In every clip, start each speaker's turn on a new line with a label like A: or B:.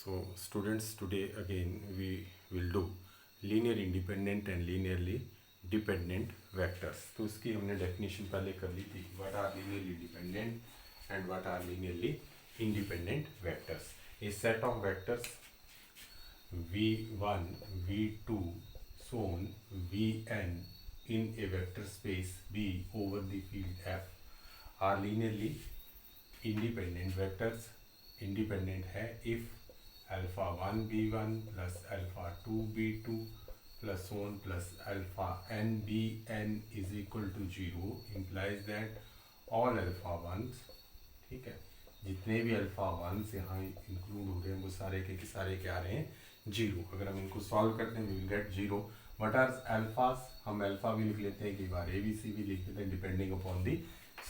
A: So students, today again we will do linear independent and linearly dependent vectors. तो इसकी हमने definition पहले कर ली थी. What are linearly dependent and what are linearly independent vectors? A set of vectors v1, v2, so on vn in a vector space V over the field F are linearly independent vectors. Independent है if alpha 1 b1 plus alpha 2 b2 plus so on plus alpha n bn is equal to 0 implies that all alpha 1s, ठीक है, जितने भी alpha 1s यहाँ include हो रहे हैं वो सारे के सारे क्या आ रहे हैं जीरो. अगर हम इनको सॉल्व करते हैं we will get zero. What are alphas? हम अल्फा भी लिख लेते हैं, कई बार ए बी सी भी लिख लेते हैं depending upon the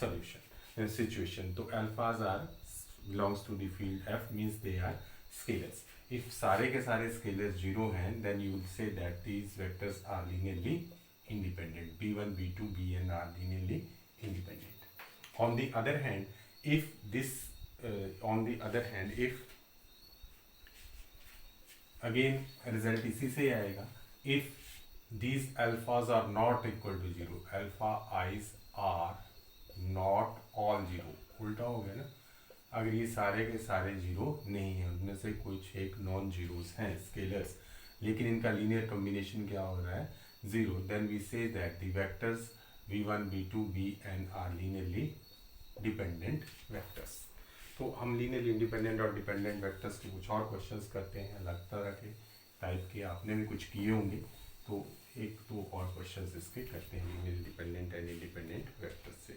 A: solution situation. तो अल्फाज are belongs to the field F means they are scalars. If सारे के सारे scalars zero हैं then you will say that these vectors are linearly independent. B1, B2, Bn are linearly independent. On the other hand, if this if again result इसी से आएगा, if these alphas are not equal to zero, alpha i's are not all zero, उल्टा हो गया ना. अगर ये सारे के सारे जीरो नहीं हैं, उनमें से कुछ एक नॉन जीरोस हैं स्केलर्स, लेकिन इनका लीनियर कॉम्बिनेशन क्या हो रहा है zero, then we say that the vectors v1, v2, bn are linearly dependent vectors. तो हम लीनियरली इंडिपेंडेंट और डिपेंडेंट वेक्टर्स के कुछ और क्वेश्चंस करते हैं अलग तरह के टाइप के. आपने भी कुछ किए होंगे, तो एक दो और क्वेश्चंस इसके करते हैं linearly dependent and independent vectors से.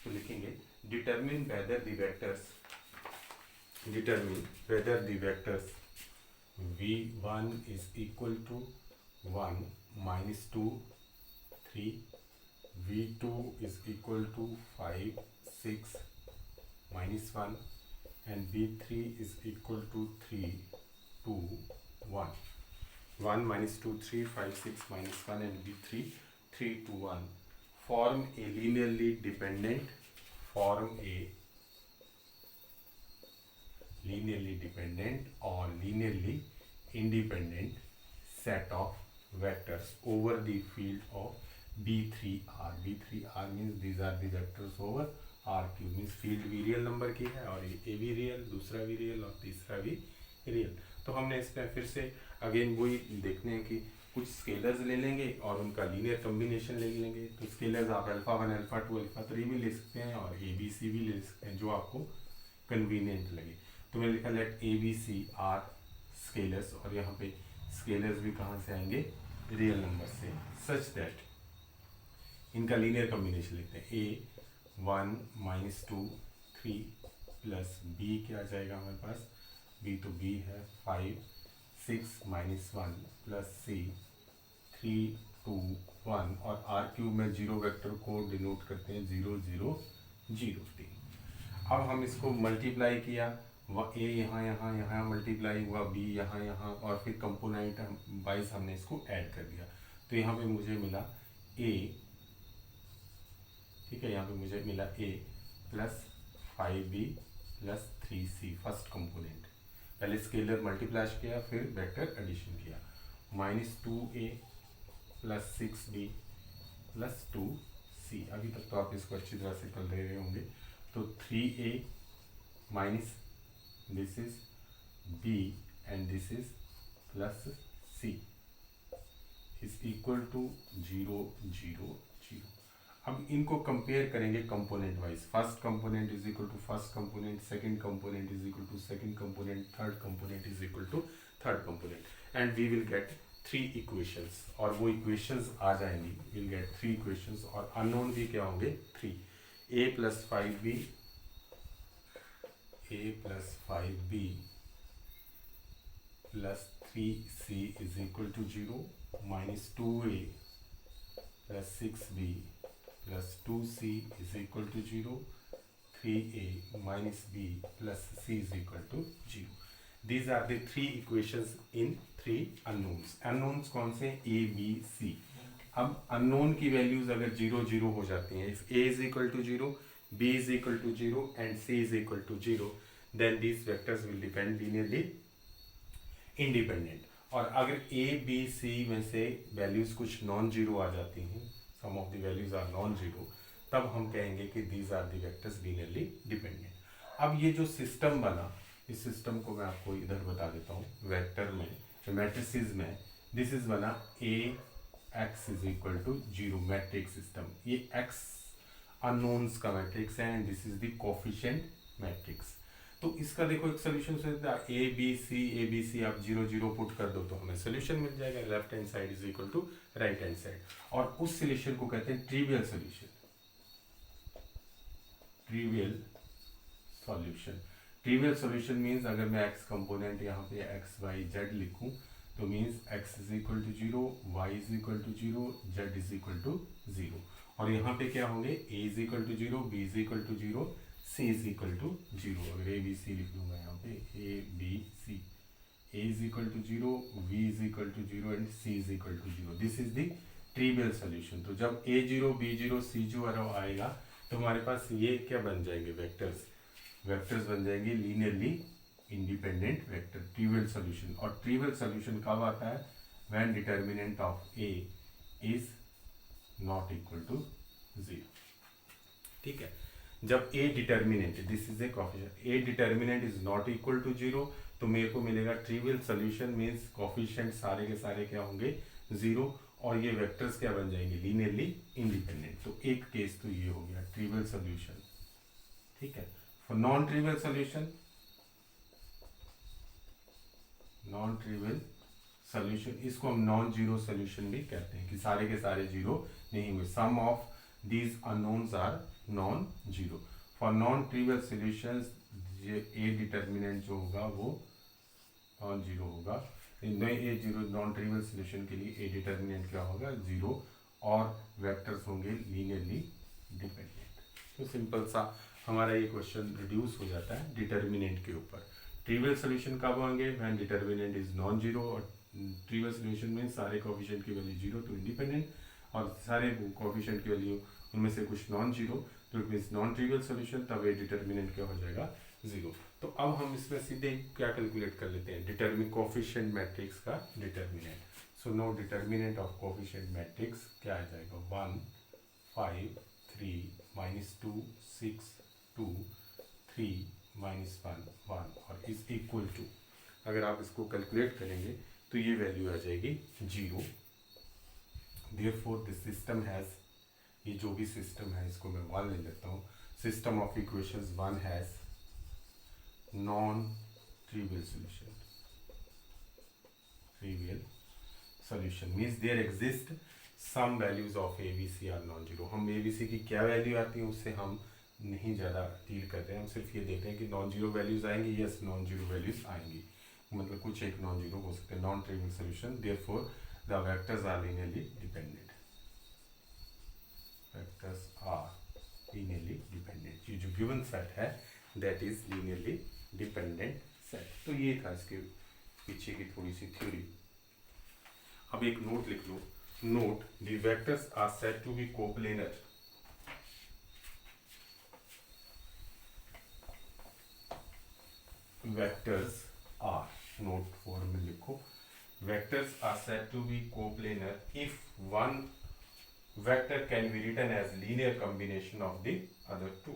A: तो लिखेंगे determine whether the vectors v1 is equal to 1 minus 2 3, v2 is equal to 5 6 minus 1 and v3 is equal to 3 2 1. 1 minus 2 3 5 6 minus 1 and v3 3 2 1 form a linearly dependent or linearly independent set of vectors over the field of B3R. B3R means these are the vectors over R3. means field भी real number की है और ये भी real, दूसरा भी real और तीसरा भी रियल. तो हमने इस पर फिर से अगेन वही देखने हैं कि कुछ स्केलर्स ले लेंगे और उनका लीनियर कॉम्बिनेशन ले लेंगे. तो स्केलर्स आप अल्फा 1, अल्फा 2, अल्फा 3 भी ले सकते हैं और ए बी सी भी ले सकते हैं, जो आपको कन्वीनियंट लगे. तो मैंने लिखा let A B C are scalars, और यहाँ पे स्केलर्स भी कहाँ से आएंगे रियल नंबर से, सच दैट इनका लीनियर कॉम्बिनेशन लिखते हैं. ए 1 माइनस 2 3 प्लस बी क्या आ जाएगा हमारे पास, बी तो बी है 5 6 माइनस 1 प्लस सी 3 2 1 और आर क्यूब में जीरो वेक्टर को डिनोट करते हैं 0 0 0 3. अब हम इसको मल्टीप्लाई किया, वह ए यहाँ यहाँ यहाँ मल्टीप्लाई हुआ, बी यहाँ यहाँ, और फिर कंपोनेंट वाइज हमने इसको ऐड कर दिया. तो यहाँ पे मुझे मिला ए, ठीक है, यहाँ पे मुझे मिला A plus 5b plus 3c first component. पहले स्केलर मल्टीप्लाई किया फिर वेक्टर एडिशन किया. Minus 2a plus 6b plus 2c. अभी तक तो आप इसको अच्छी तरह से कर ले रहे होंगे. तो 3a minus this is b and this is plus c is equal to 0 0 0. अब इनको कंपेयर करेंगे component wise. First component is equal to first component, second component is equal to second component, third component is equal to third component, and we will get 3 equations. और वो equations आ जाएंगी, will get 3 equations, और unknown भी क्या होंगे 3. a plus 5b plus 3c is equal to 0, minus 2a plus 6b plus 2c is equal to 0, 3a minus b plus c is equal to 0. These are the 3 equations in 3 unknowns. Unknowns कौन से? a, b, c. अब unknown की values अगर 0 0 हो जाती हैं, if a is equal to 0, b is equal to 0 and c is equal to 0, then these vectors will depend linearly independent. और अगर ए बी सी में से वैल्यूज कुछ नॉन जीरो आ जाती हैं, sum of the values are non zero, तब हम कहेंगे कि these are the vectors linearly dependent. अब ये जो सिस्टम बना, इस सिस्टम को मैं आपको इधर बता देता हूँ। वेक्टर में, मैट्रिसेस में, दिस इज बना A X is equal to zero matrix system. ये एक्स अननोन्स का मैट्रिक्स है and this is the coefficient matrix. तो इसका देखो एक सोल्यूशन से ए बी सी आप जीरो जीरो पुट कर दो तो हमें सोल्यूशन मिल जाएगा। Left hand side is equal to right hand side, और उस सोल्यूशन को कहते हैं trivial solution. Trivial solution, trivial solution means अगर मैं एक्स कंपोनेंट यहाँ पे एक्स वाई जेड लिखूं तो means X is equal to zero, Y is equal to zero, Z is equal to zero. और यहाँ पे क्या होंगे, A is equal to zero, B is equal to zero, C is equal to zero. अगर A B C लिख दूंगा यहाँ पे A B C, A is equal to zero, V is equal to zero and C is equal to zero. This is the trivial solution. तो जब ए zero B zero सी zero आएगा तो हमारे पास ये क्या बन जाएंगे, वेक्टर्स। वेक्टर्स बन जाएंगे linearly independent vector, trivial solution. और ट्रिवियल सॉल्यूशन कब आता है, when determinant of A is not equal to zero. ठीक है, जब A determinant, this is a coefficient, A determinant is not equal to zero तो मेरे को मिलेगा ट्रिवियल सॉल्यूशन। मींस कोफिशिएंट सारे के सारे क्या होंगे, जीरो, और ये वेक्टर्स क्या बन जाएंगे, लीनियरली इंडिपेंडेंट। तो एक केस तो ये हो गया ट्रिवियल सॉल्यूशन। ठीक है, for non trivial solution, non trivial solution, इसको हम नॉन जीरो सॉल्यूशन भी कहते हैं कि सारे के सारे जीरो नहीं हुए, some of these unknowns are non zero. For non trivial solutions ये ए डिटर्मिनेंट जो होगा वो नॉन जीरो होगा। A zero non trivial solution के लिए ए डिटर्मिनेंट क्या होगा, जीरो, और वेक्टर्स होंगे लीनियरली डिपेंडेंट। तो सिंपल सा हमारा ये क्वेश्चन रिड्यूस हो जाता है डिटर्मिनेंट के ऊपर। ट्रिवियल सॉल्यूशन कब होंगे, when determinant is non zero, और ट्रिवियल सॉल्यूशन में सारे कोएफिशिएंट की वैल्यू जीरो टू इंडिपेंडेंट, और सारे कोएफिशिएंट की वैल्यू उनमें से कुछ नॉन जीरो, तो it means non trivial solution. तब ये डिटर्मिनेंट क्या हो जाएगा, जीरो। तो अब हम इसमें सीधे क्या कैलकुलेट कर लेते हैं, डिटर्मिन कोएफिशिएंट मैट्रिक्स का determinant. So no determinant of coefficient matrix क्या आ जाएगा, 1 5 3 -2 6 2 3 -1 1, और इज इक्वल टू, अगर आप इसको कैलकुलेट करेंगे तो ये वैल्यू आ जाएगी zero. Therefore this system has, ये जो भी सिस्टम है इसको मैं मान ले लेता हूँ, system of equations 1 has non trivial solution. Trivial solution means there exist some values of A B C are non zero. हम ए बी सी की क्या वैल्यू आती है उससे हम नहीं ज़्यादा डील करते हैं, हम सिर्फ ये देखते हैं कि नॉन जीरो वैल्यूज आएंगी, यस नॉन जीरो वैल्यूज आएंगी, मतलब कुछ एक नॉन जीरो हो सकते हैं, non trivial solution. Therefore the vectors are linearly dependent, vectors are linearly dependent. ये जो गिवन सेट है that is linearly dependent set. तो ये था इसके पीछे की थोड़ी सी थ्योरी। अब एक नोट लिख लो, note the vectors are said to be coplanar. Vectors are, note form में लिखो, vectors are said to be coplanar if one vector can be written as linear combination of the other two.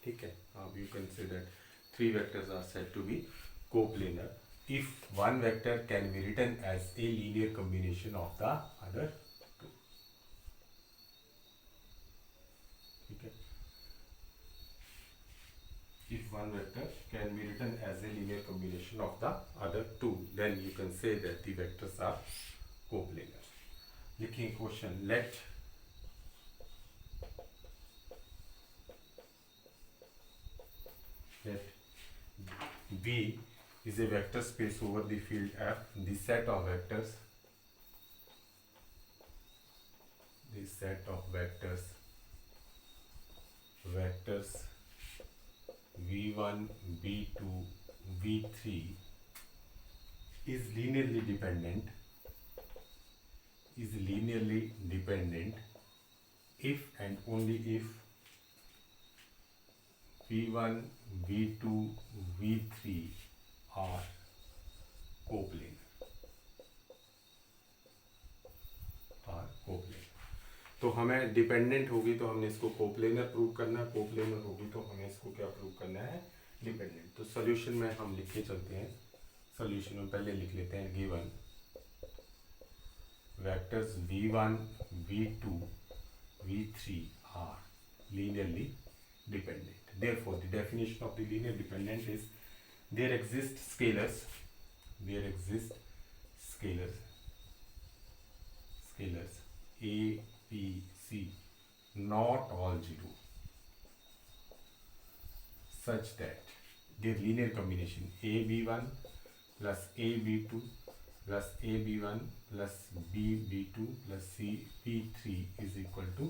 A: ठीक है, अब you can say that three vectors are said to be coplanar if one vector can be written as a linear combination of the other two. ठीक है, if one vector can be written as a linear combination of the other two, then you can say that the vectors are coplanar. लिखिए question, let B is a vector space over the field F. The set of vectors, the set of vectors v1 v2 v3 is linearly dependent if and only if v1 v2 v3 are coplanar are coplanar. तो हमें dependent होगी तो हमने इसको coplanar prove करना है, coplanar होगी तो हमें इसको क्या प्रूव करना है, डिपेंडेंट। तो सोल्यूशन में हम लिख के चलते हैं, सोल्यूशन में पहले लिख लेते हैं given vectors v1 v2 v3 are linearly dependent. Therefore the definition of the linear dependent is there exist scalars a b c not all zero such that their linear combination a b1 plus a b2 plus a b1 plus b b2 plus c b3 is equal to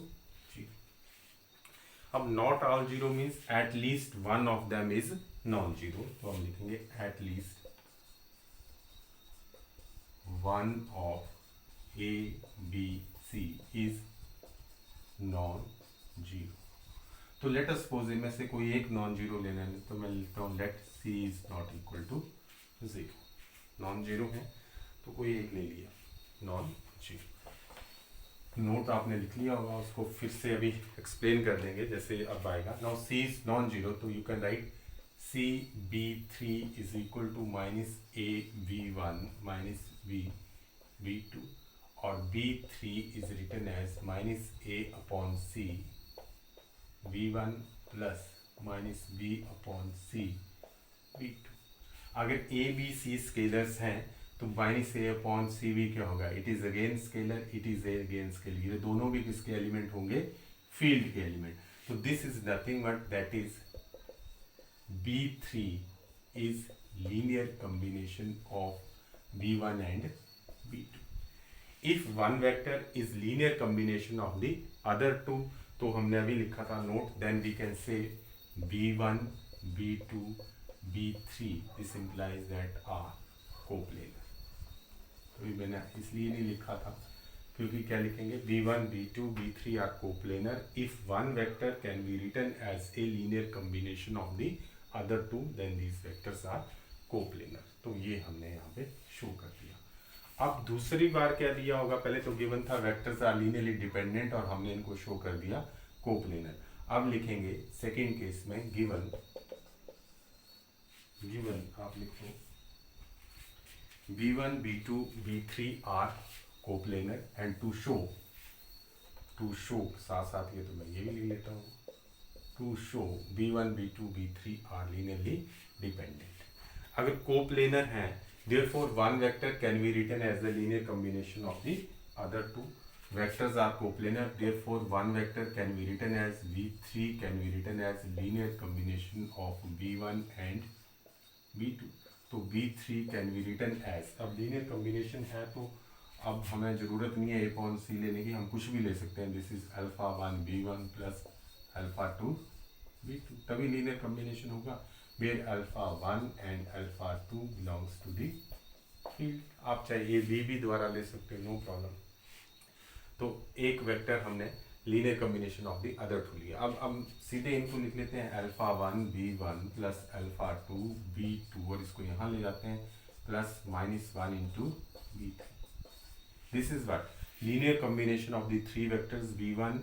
A: 0. अब not all zero means at least one of them is non-zero, तो हम लिखेंगे at least one of a b c is non-zero. तो let us suppose इनमें से कोई एक non zero लेना है, तो मैं लिखता हूँ let c is not equal to 0. Non zero है तो कोई एक ले लिया नॉन जीरो। नोट आपने लिख लिया होगा, उसको फिर से अभी एक्सप्लेन कर देंगे जैसे अब आएगा। Now C is non zero, तो you can write C B three is equal to minus A B one minus B B two, और B three is written as minus A upon C B one plus minus B upon C B two. अगर A B C scalars हैं तो minus A upon सी भी क्या होगा, it is again scalar, it is A again scalar, ये दोनों भी किसके एलिमेंट होंगे, फील्ड के एलिमेंट। तो this is nothing but that is B3 is linear combination of B1 and B2. If one vector is linear combination of the other two, तो हमने अभी लिखा था note, then we can say B1, B2, B3. This implies that are coplanar. तो ये मैंने इसलिए नहीं लिखा था क्योंकि क्या लिखेंगे, B1, B2, B3 are coplanar if one vector can be written as a linear combination of the other two, then these vectors are coplanar. तो ये हमने यहाँ पे शो कर दिया। अब दूसरी बार क्या दिया होगा, पहले तो गिवन था वेक्टर्स आर लीनियरली डिपेंडेंट और हमने इनको शो कर दिया कोप्लेनर। अब लिखेंगे सेकेंड केस में गिवन आप लिखो B1, B2, B3 are coplanar and to show साथ साथ ये तो मैं ये भी लिख लेता हूँ, to show B1, B2, B3 are linearly dependent. अगर coplanar हैं, therefore one vector can be written as the linear combination of the other two. Vectors are coplanar, therefore one vector can be written as V3 can be written as linear combination of B1 and B2. तो B3 can be written as, अब linear combination है तो अब हमें ज़रूरत नहीं है A upon C लेने की, हम कुछ भी ले सकते हैं। This is alpha 1 B1 plus alpha 2 B2, तभी linear combination होगा where alpha 1 and alpha 2 belongs to the field. आप चाहे A B भी द्वारा ले सकते हो, नो प्रॉब्लम। तो एक वेक्टर हमने linear combination of the other two लिया। अब हम सीधे इनको लिख लेते हैं alpha 1 B1 plus alpha 2 B2, और इसको यहाँ ले जाते हैं plus minus 1 into B3। This is what linear combination of the three vectors B1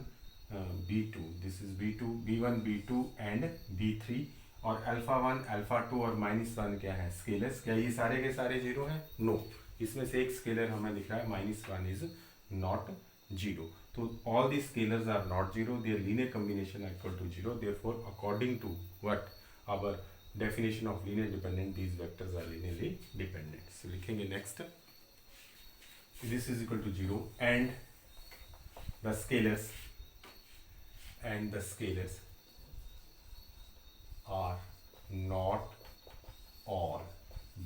A: B2, this is B2 B1 B2 and B3, और अल्फा 1 अल्फा 2 और माइनस 1 क्या है, स्केलर्स। क्या ये सारे के सारे जीरो हैं? नो, इसमें से एक स्केलर हमें दिख रहा है minus 1 is not zero. So all these scalars are not zero, their linear combination are equal to zero. Therefore, according to what our definition of linear dependent, these vectors are linearly dependent. So लिखेंगे next, this is equal to zero, and the scalars are not all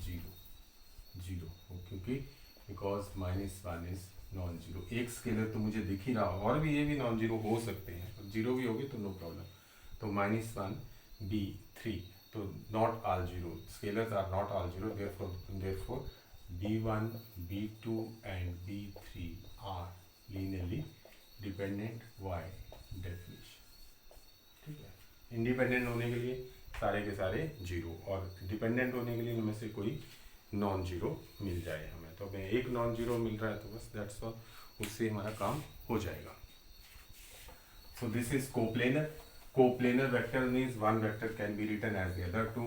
A: zero, क्योंकि because minus 1 is non zero. एक scalar तो मुझे दिख ही रहा हो, और भी ये भी नॉन जीरो हो सकते हैं, जीरो भी होगी तो नो प्रॉब्लम। तो माइनस 1 B3, तो not all zero, scalars are not all zero, therefore B1 B2 and B3 are linearly dependent. By definition, ठीक है। इंडिपेंडेंट होने के लिए सारे के सारे जीरो, और डिपेंडेंट होने के लिए इनमें से कोई नॉन जीरो मिल जाए हमें। तो हमें एक नॉन जीरो मिल रहा है तो बस दैट्स ऑल, उससे हमारा काम हो जाएगा। So this is coplanar. Coplanar vector means one vector can be written as the other two,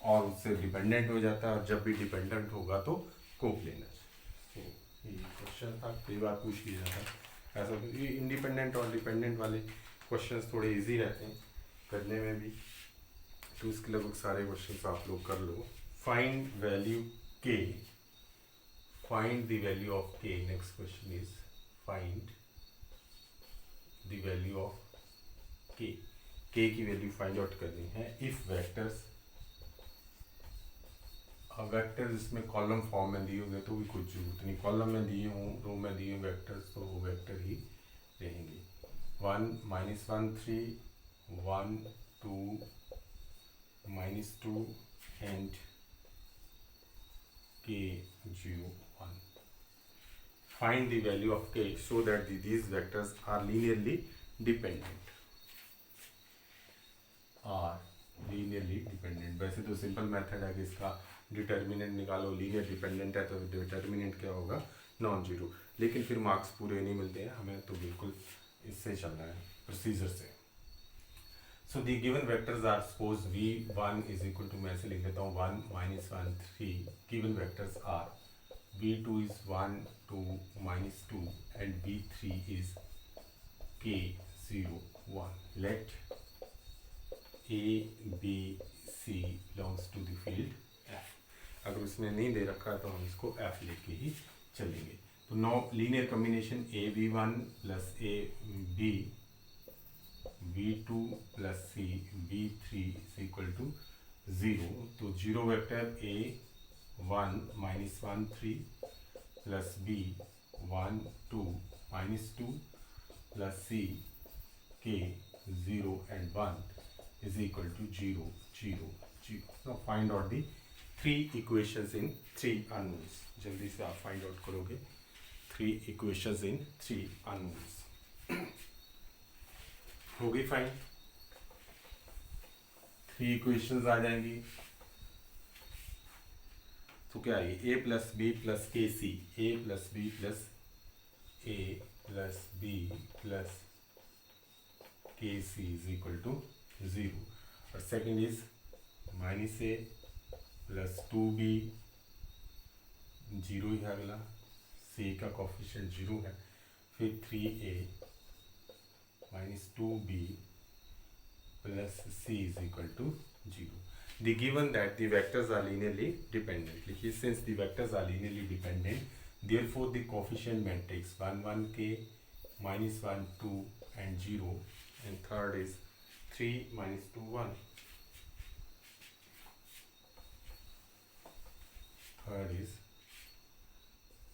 A: और उससे डिपेंडेंट हो जाता है, और जब भी डिपेंडेंट होगा तो कोप्लेनर। तो ये क्वेश्चन था, कई बार पूछ लिया जाता है ऐसा। ये इंडिपेंडेंट और डिपेंडेंट वाले क्वेश्चंस थोड़े इजी रहते हैं करने में भी, तो इसके लगभग सारे क्वेश्चंस आप लोग कर लो। फाइंड वैल्यू के, फाइंड द वैल्यू ऑफ के। Next question is find the value of के। के की वैल्यू फाइंड आउट करनी है। इफ वेक्टर्स, वेक्टर इसमें कॉलम फॉर्म में दिए होंगे तो भी कुछ जरूरत नहीं, कॉलम में दिए हों, रो में दिए हों वेक्टर्स तो वो वेक्टर ही रहेंगे। 1 -1 3 1 2 -2 and k 0 1. Find the value of k so that these vectors are linearly dependent. वैसे तो सिंपल मेथड है कि इसका डिटर्मिनेंट निकालो, लीनियर डिपेंडेंट है तो डिटर्मिनेंट क्या होगा, नॉन जीरो। लेकिन फिर मार्क्स पूरे नहीं मिलते हैं हमें, तो बिल्कुल इससे चलना है, प्रोसीजर से। So the given vectors are, suppose v1 is equal to, मैं ऐसे लिख लेता हूँ 1 -1 3। Given vectors are v2 is 1 2 -2 and v3 is k 0 1। Let a b c belongs to the field f। अगर उसने नहीं दे रखा तो हम इसको f लेके ही चलेंगे। तो no linear combination a b1 plus a b v2 plus c v3 is equal to 0। तो zero vector a 1 -1 3 plus b 1 2 -2 plus c k 0 and 1 is equal to 0 0 0। Now find out the three equations in three unknowns। जल्दी से आप find out करोगे three equations in three unknowns। हो गई find, three equations आ जाएंगी। तो क्या है, a plus B plus K C, A plus B plus A plus B plus K C is equal to 0। और second is -a plus 2b, zero ही है अगला, c का कोफिशिएंट 0 है। फिर 3a -2b plus c is equal to 0। The given that the vectors are linearly dependent, लिखिए since the vectors are linearly dependent, therefore the coefficient matrix 1 1 k -1 2 and 0, and third is 3 -2 1, third is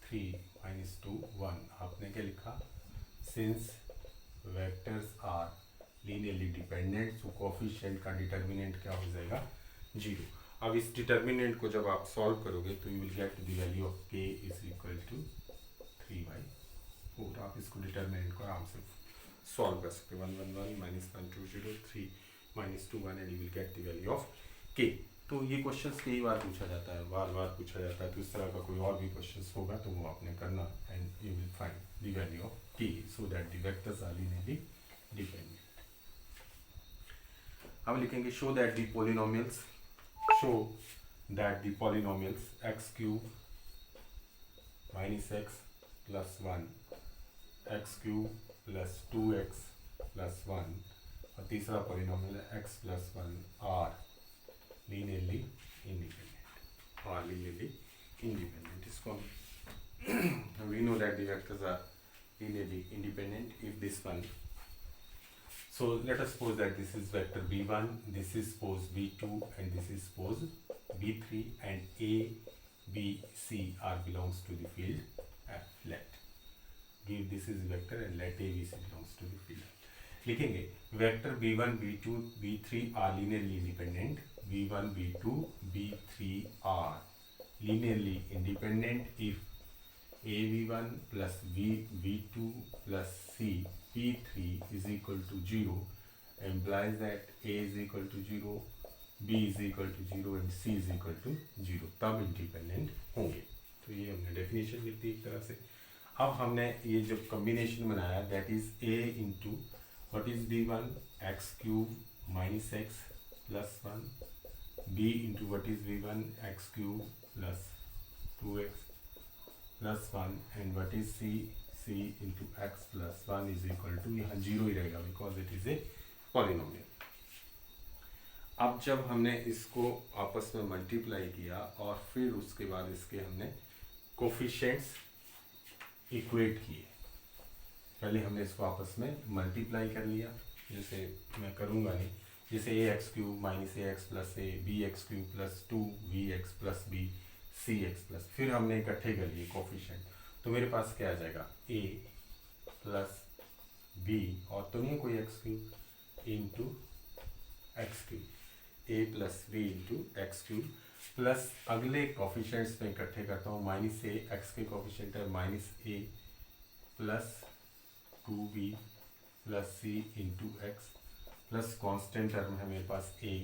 A: 3 -2 1। आपने क्या लिखा, since vectors are linearly dependent, so coefficient का determinant क्या हो जाएगा, 0। अब इस डिटर्मिनेंट को जब आप सॉल्व करोगे तो you will get the value of k is equal to 3/4। आप इसको डिटर्मिनेंट को आराम से सॉल्व कर सकते हो, 1 1 1 -1 2 0 3 -2 1 and you will get the value of k। तो ये क्वेश्चंस कई बार पूछा जाता है, बार बार पूछा जाता है, तो इस तरह का कोई और भी क्वेश्चंस होगा तो वो आपने करना, and you will find the value of k so that the vectors are linearly dependent. अब लिखेंगे show that the polynomials, show that the polynomials x cube minus x plus 1, x cube plus 2x plus 1 और तीसरा polynomial x plus 1 are linearly independent। इसको we know that the vectors are linearly independent if this one, so let us suppose that this is vector v1, this is suppose v2 and this is suppose v3, and a b c are belongs to the field f। let give this is vector and let a b c belongs to the field f। लिखेंगे vector v1 v2 v3 are linearly independent, v1 v2 v3 are linearly independent if a v1 plus v2 plus c p3 is equal to 0, implies that a is equal to 0, B is equal to zero and C is equal to zero, तब independent होंगे। तो ये हमने definition लिख दी एक तरह से। अब हमने ये जब कॉम्बिनेशन बनाया, that is A into what is B one, x cube minus x plus one, B into what is B one, x cube plus 2x plus one, and what is C, C into x plus one is equal to, यहाँ zero ही रहेगा because it is a polynomial. अब जब हमने इसको आपस में multiply किया और फिर उसके बाद इसके हमने कोफिशिएंट्स इक्वेट किए, पहले हमने इसको आपस में मल्टीप्लाई कर लिया, जैसे मैं करूँगा नहीं, जैसे A X cube minus A X plus A, B X cube plus 2v(x) plus B, C X plus, फिर हमने इकट्ठे कर लिए कोफिशिएंट, तो मेरे पास क्या आ जाएगा, ए प्लस बी और तो नहीं कोई X cube into X cube, A plus B into X cube plus अगले कोफिशिएंट्स में इकट्ठे करता हूँ, माइनस ए, एक्स के कोफिशिएंट है minus A plus 2b plus C into x plus constant term है मेरे पास A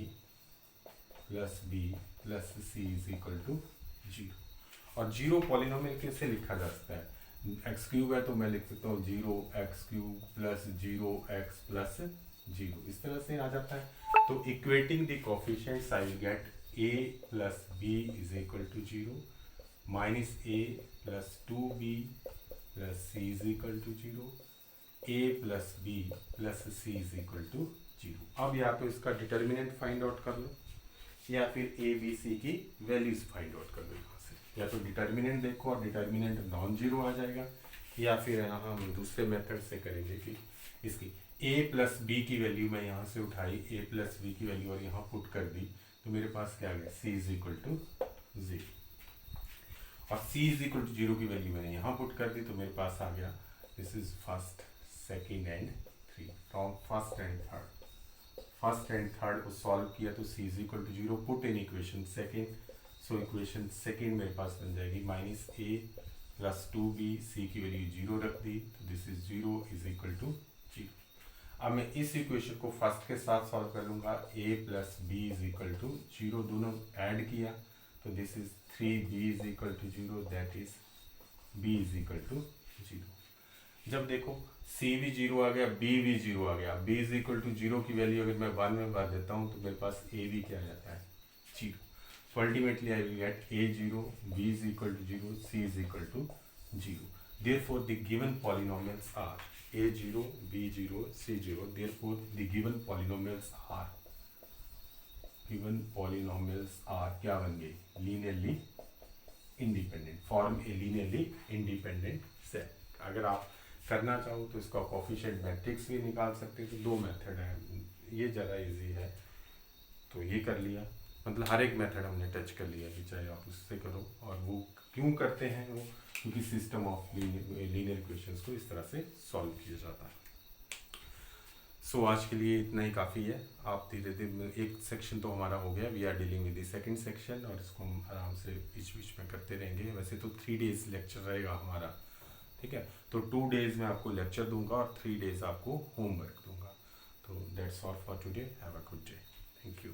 A: plus B plus C is equal to zero. और जीरो पॉलिनोमियल कैसे लिखा जा सकता है, एक्स क्यूब है तो मैं लिख सकता हूँ zero x cube plus zero x plus zero, इस तरह से आ जाता है। तो equating the coefficients I will get A plus B is equal to zero, minus A plus 2b plus C is equal to zero, A plus B plus C is equal to zero. अब या तो इसका determinant find out कर लो या फिर ए B सी की values find out कर लो यहाँ से, या तो डिटर्मिनेंट देखो और डिटर्मिनेंट नॉन जीरो आ जाएगा, या फिर यहाँ हम दूसरे मेथड से करेंगे कि इसकी ए प्लस बी की वैल्यू मैं यहाँ से उठाई, ए प्लस बी की वैल्यू और यहाँ पुट कर दी, तो मेरे पास क्या आ गया, सी इज इक्वल टू जीरो, और सी इज इक्वल टू जीरो की वैल्यू मैंने यहाँ पुट कर दी, तो मेरे पास आ गया this is first second and three, from first and third को सॉल्व किया तो C is equal to zero, put in equation second, so equation second मेरे पास बन जाएगी माइनस ए प्लस 2b, सी की वैल्यू जीरो रख दी, तो this is zero is equal to zero. अब मैं इस इक्वेशन को फर्स्ट के साथ सॉल्व कर लूँगा, A plus B is equal to zero, दोनों ऐड किया तो this is 3b is equal to zero, that is b is equal to zero. जब देखो c भी जीरो आ गया, b भी जीरो आ गया, b is equal to zero की वैल्यू अगर मैं 1 में भर देता हूँ तो मेरे पास a भी क्या आ जाता है, zero. So ultimately I will get a zero, b is equal to zero, c is equal to zero. Therefore the given polynomials are a zero, b zero, c zero. Therefore the given polynomials are क्या बन गए, linearly independent, form a linearly independent set. अगर आप करना चाहो तो इसका coefficient matrix भी निकाल सकते हो, तो दो मेथड है, ये ज़्यादा इजी है तो ये कर लिया, मतलब हर एक मेथड हमने टच कर लिया कि चाहे आप उससे करो, और वो क्यों करते हैं वो, क्योंकि सिस्टम ऑफ लीनियर इक्वेशंस को इस तरह से सॉल्व किया जाता है। सो आज के लिए इतना ही काफ़ी है, आप धीरे धीरे एक सेक्शन तो हमारा हो गया, we are dealing with the second section, और इसको हम आराम से बीच बीच में करते रहेंगे। वैसे तो 3 डेज़ लेक्चर रहेगा हमारा, ठीक है, तो 2 डेज़ में आपको लेक्चर दूंगा और 3 डेज़ आपको होमवर्क दूंगा। तो that's all for today, have a good day, thank you.